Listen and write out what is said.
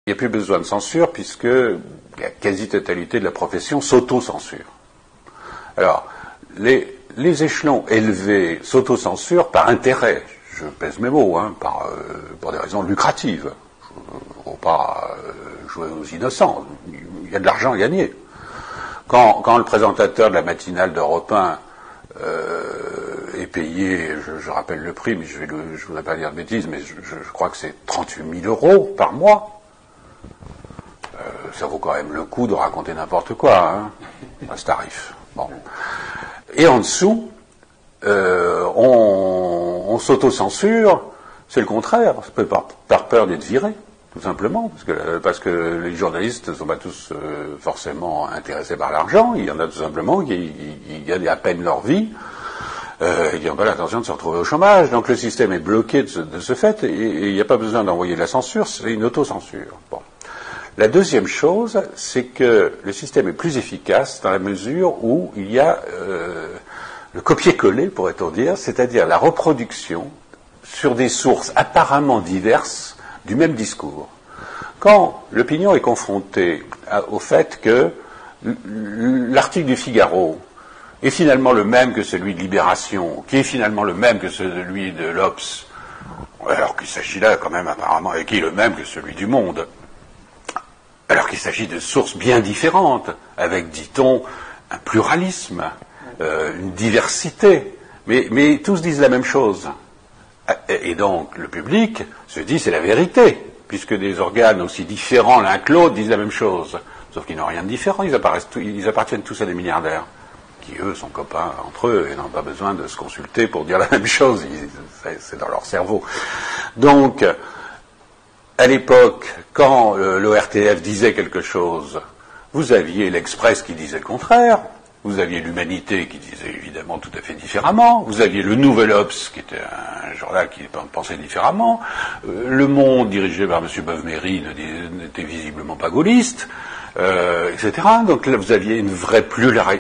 Il n'y a plus besoin de censure puisque la quasi-totalité de la profession s'auto-censure. Alors, les échelons élevés s'auto-censurent par intérêt, je pèse mes mots, pour des raisons lucratives. Il ne faut pas jouer aux innocents, il y a de l'argent à gagner. Quand le présentateur de la matinale d'Europe 1 est payé, je rappelle le prix, mais je ne voudrais pas dire de bêtises, mais je crois que c'est 38 000 € par mois. Ça vaut quand même le coup de raconter n'importe quoi, à ce tarif. Bon. Et en dessous, on s'auto-censure, c'est le contraire, par peur d'être viré, tout simplement, parce que les journalistes ne sont pas tous forcément intéressés par l'argent, il y en a tout simplement qui gagnent à peine leur vie, et qui n'ont pas l'intention de se retrouver au chômage, donc le système est bloqué de ce fait, et il n'y a pas besoin d'envoyer de la censure, c'est une auto-censure. Bon. La deuxième chose, c'est que le système est plus efficace dans la mesure où il y a le copier-coller, pourrait-on dire, c'est-à-dire la reproduction sur des sources apparemment diverses du même discours. Quand l'opinion est confrontée au fait que l'article du Figaro est finalement le même que celui de Libération, qui est finalement le même que celui de l'Obs, alors qu'il s'agit là quand même apparemment, et qui est le même que celui du Monde, alors qu'il s'agit de sources bien différentes, avec, dit-on, un pluralisme, une diversité, mais tous disent la même chose. Et donc le public se dit c'est la vérité, puisque des organes aussi différents l'un que l'autre disent la même chose. Sauf qu'ils n'ont rien de différent, ils appartiennent tous à des milliardaires, qui eux sont copains entre eux et n'ont pas besoin de se consulter pour dire la même chose, c'est dans leur cerveau. Donc, à l'époque, quand l'ORTF disait quelque chose, vous aviez l'Express qui disait le contraire, vous aviez l'Humanité qui disait évidemment tout à fait différemment, vous aviez le Nouvel Obs qui était un journal qui pensait différemment, Le Monde dirigé par M. Beuve-Méry n'était visiblement pas gaulliste, etc. Donc là vous aviez une vraie pluralité